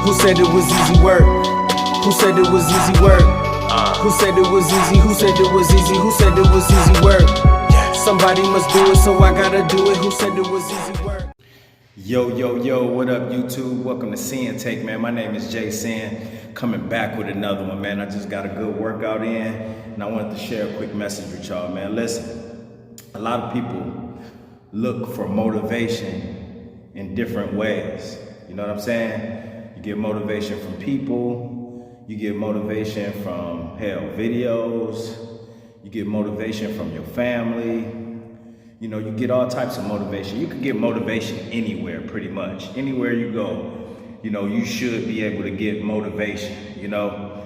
Who said it was easy work? Who said it was easy work? Who said it was easy? Who said it was easy? Who said it was easy work? Somebody must do it, so I gotta do it. Who said it was easy work? Yo, what up, YouTube? Welcome to Sinn-Take, man. My name is Jay Sinn, coming back with another one, man. I just got a good workout in, and I wanted to share a quick message with y'all, man. Listen, a lot of people look for motivation in different ways. You know what I'm saying? You get motivation from people, you get motivation from, videos, you get motivation from your family. You know, you get all types of motivation. You can get motivation anywhere, pretty much. Anywhere you go, you know, you should be able to get motivation, you know.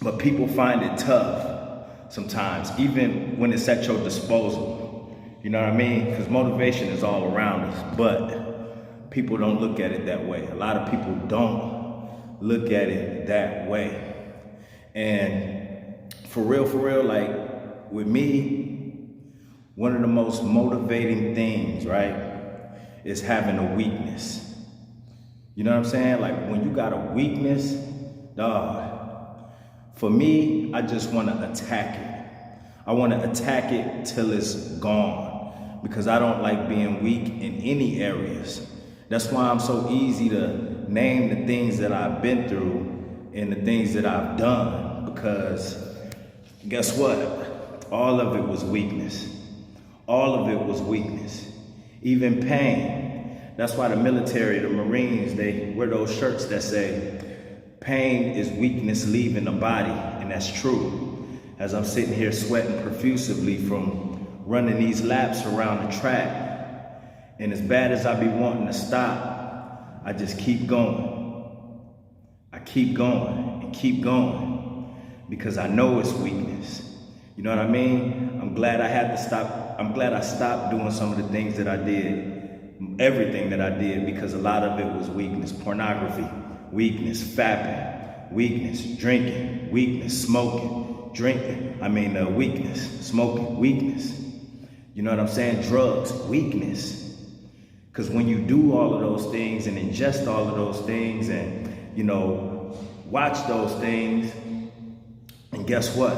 But people find it tough sometimes, even when it's at your disposal. You know what I mean? Because motivation is all around us, but people don't look at it that way. A lot of people don't look at it that way. And for real, like with me, one of the most motivating things, right, is having a weakness. You know what I'm saying? Like when you got a weakness, dog, for me, I just want to attack it. I want to attack it till it's gone because I don't like being weak in any areas. That's why I'm so easy to name the things that I've been through and the things that I've done, because guess what? All of it was weakness. All of it was weakness, even pain. That's why the military, the Marines, they wear those shirts that say, pain is weakness leaving the body, and that's true. As I'm sitting here sweating profusively from running these laps around the track, and as bad as I be wanting to stop, I just keep going. I keep going and keep going because I know it's weakness. You know what I mean? I'm glad I had to stop. I'm glad I stopped doing some of the things that I did, everything that I did, because a lot of it was weakness. Pornography, weakness. Fapping, weakness. Drinking, weakness. Smoking, drinking. Weakness. Smoking, weakness. You know what I'm saying? Drugs, weakness. Because when you do all of those things and ingest all of those things and, you know, watch those things, and guess what?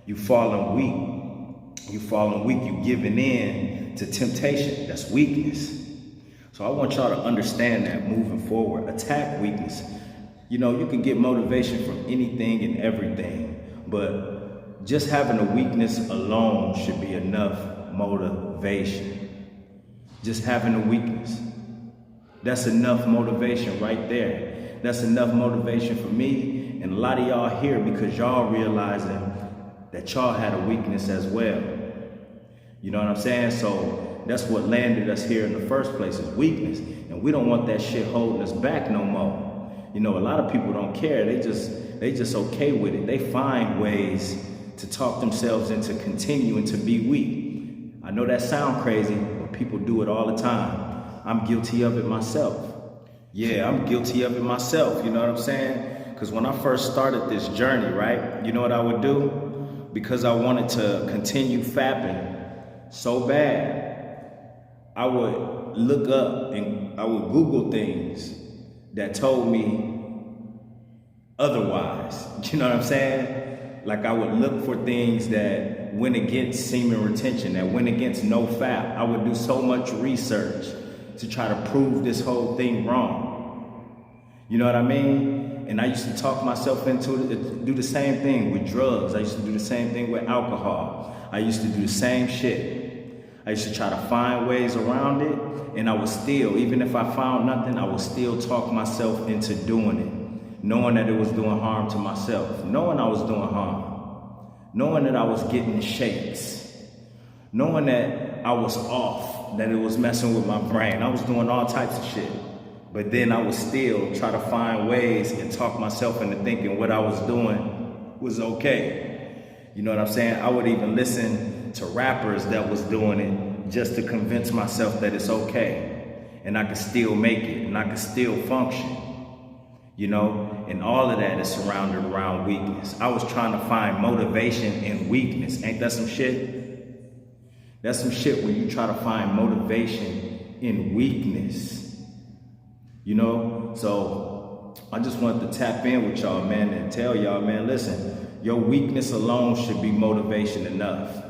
You falling weak. You falling weak. You giving in to temptation. That's weakness. So I want y'all to understand that moving forward. Attack weakness. You know, you can get motivation from anything and everything, but just having a weakness alone should be enough motivation. Just having a weakness. That's enough motivation right there. That's enough motivation for me and a lot of y'all here, because y'all realizing that y'all had a weakness as well. You know what I'm saying? So that's what landed us here in the first place, is weakness. And we don't want that shit holding us back no more. You know, a lot of people don't care. They just okay with it. They find ways to talk themselves into continuing to be weak. I know that sounds crazy, but people do it all the time. I'm guilty of it myself. Yeah, I'm guilty of it myself. You know what I'm saying? Because when I first started this journey, right, you know what I would do? Because I wanted to continue fapping so bad, I would look up and I would Google things that told me otherwise. You know what I'm saying? Like I would look for things that went against semen retention, that went against no fap. I would do so much research to try to prove this whole thing wrong. You know what I mean? And I used to talk myself into it, do the same thing with drugs. I used to do the same thing with alcohol. I used to do the same shit. I used to try to find ways around it, and I would still, even if I found nothing, I would still talk myself into doing it, knowing that it was doing harm to myself, knowing I was doing harm, knowing that I was getting shakes, knowing that I was off, that it was messing with my brain. I was doing all types of shit. But then I would still try to find ways and talk myself into thinking what I was doing was okay. You know what I'm saying? I would even listen to rappers that was doing it just to convince myself that it's okay. And I could still make it and I could still function. You know? And all of that is surrounded around weakness. I was trying to find motivation in weakness. Ain't that some shit? That's some shit where you try to find motivation in weakness. You know, so I just wanted to tap in with y'all, man, and tell y'all, man, listen, your weakness alone should be motivation enough.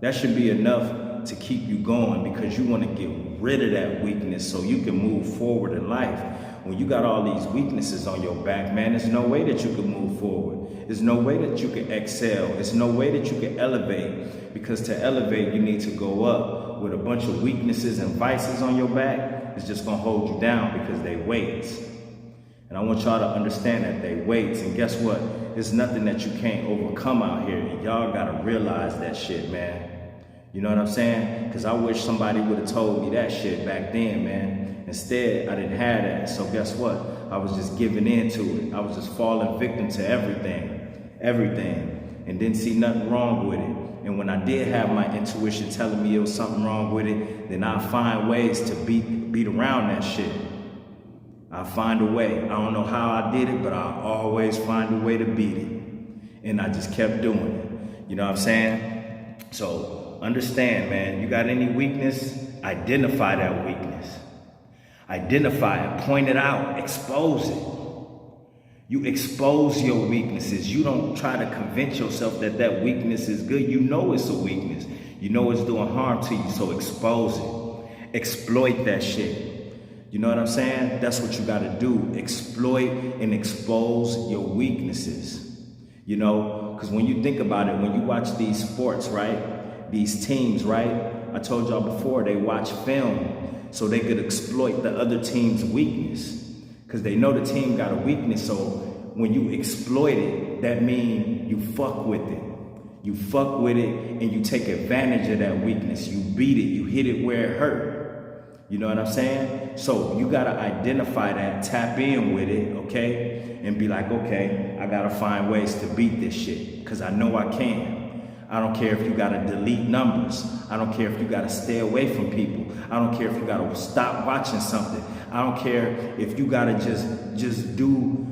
That should be enough to keep you going, because you want to get rid of that weakness so you can move forward in life. When you got all these weaknesses on your back, man, there's no way that you can move forward. There's no way that you can excel. There's no way that you can elevate, because to elevate, you need to go up. With a bunch of weaknesses and vices on your back, it's just gonna hold you down, because they weights. And I want y'all to understand that they weights. And guess what? There's nothing that you can't overcome out here. And y'all gotta realize that shit, man. You know what I'm saying? Because I wish somebody would have told me that shit back then, man. Instead, I didn't have that. So guess what? I was just giving in to it. I was just falling victim to everything, and didn't see nothing wrong with it. And when I did have my intuition telling me it was something wrong with it, then I'll find ways to beat around that shit. I'll find a way. I don't know how I did it, but I'll always find a way to beat it. And I just kept doing it. You know what I'm saying? So understand, man, you got any weakness, identify that weakness. Identify it, point it out, expose it. You expose your weaknesses. You don't try to convince yourself that that weakness is good. You know it's a weakness. You know it's doing harm to you, so expose it. Exploit that shit. You know what I'm saying? That's what you got to do. Exploit and expose your weaknesses. You know, because when you think about it, when you watch these sports, right? These teams, right? I told y'all before, they watch film so they could exploit the other team's weakness. Because they know the team got a weakness, so when you exploit it, that means you fuck with it. You fuck with it and you take advantage of that weakness. You beat it, you hit it where it hurt. You know what I'm saying? So you gotta identify that, tap in with it, okay? And be like, okay, I gotta find ways to beat this shit, because I know I can. I don't care if you gotta delete numbers. I don't care if you gotta stay away from people. I don't care if you gotta stop watching something. I don't care if you gotta just do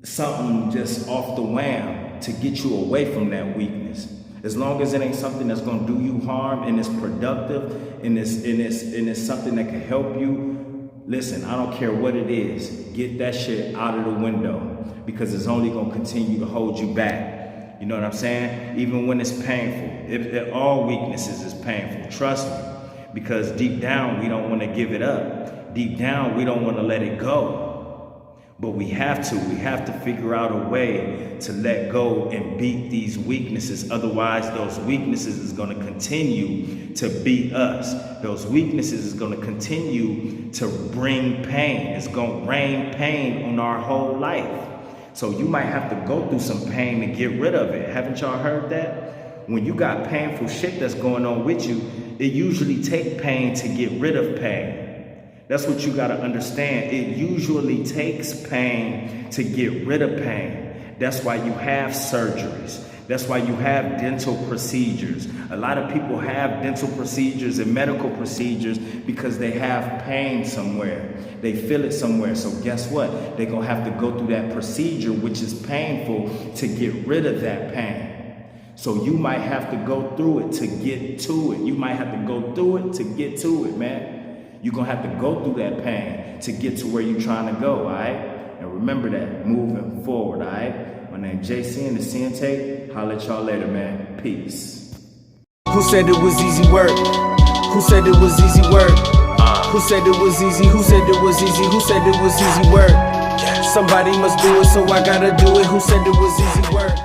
something just off the wham to get you away from that weakness. As long as it ain't something that's gonna do you harm and it's productive and it's something that can help you, listen, I don't care what it is. Get that shit out of the window, because it's only gonna continue to hold you back. You know what I'm saying? Even when it's painful. All weaknesses is painful, trust me. Because deep down, we don't want to give it up. Deep down, we don't want to let it go. But we have to. We have to figure out a way to let go and beat these weaknesses. Otherwise, those weaknesses is going to continue to beat us. Those weaknesses is going to continue to bring pain. It's going to rain pain on our whole life. So you might have to go through some pain to get rid of it. Haven't y'all heard that? When you got painful shit that's going on with you, it usually takes pain to get rid of pain. That's what you got to understand. It usually takes pain to get rid of pain. That's why you have surgeries. That's why you have dental procedures. A lot of people have dental procedures and medical procedures because they have pain somewhere. They feel it somewhere. So guess what? They're going to have to go through that procedure, which is painful, to get rid of that pain. So you might have to go through it to get to it. You might have to go through it to get to it, man. You're going to have to go through that pain to get to where you're trying to go, all right? And remember that, moving forward, all right? My name's Sinn, the Sinn-Take. Holla at y'all later, man. Peace. Who said it was easy work? Who said it was easy work? Who said it was easy? Who said it was easy? Who said it was easy work? Somebody must do it, so I gotta do it. Who said it was easy work?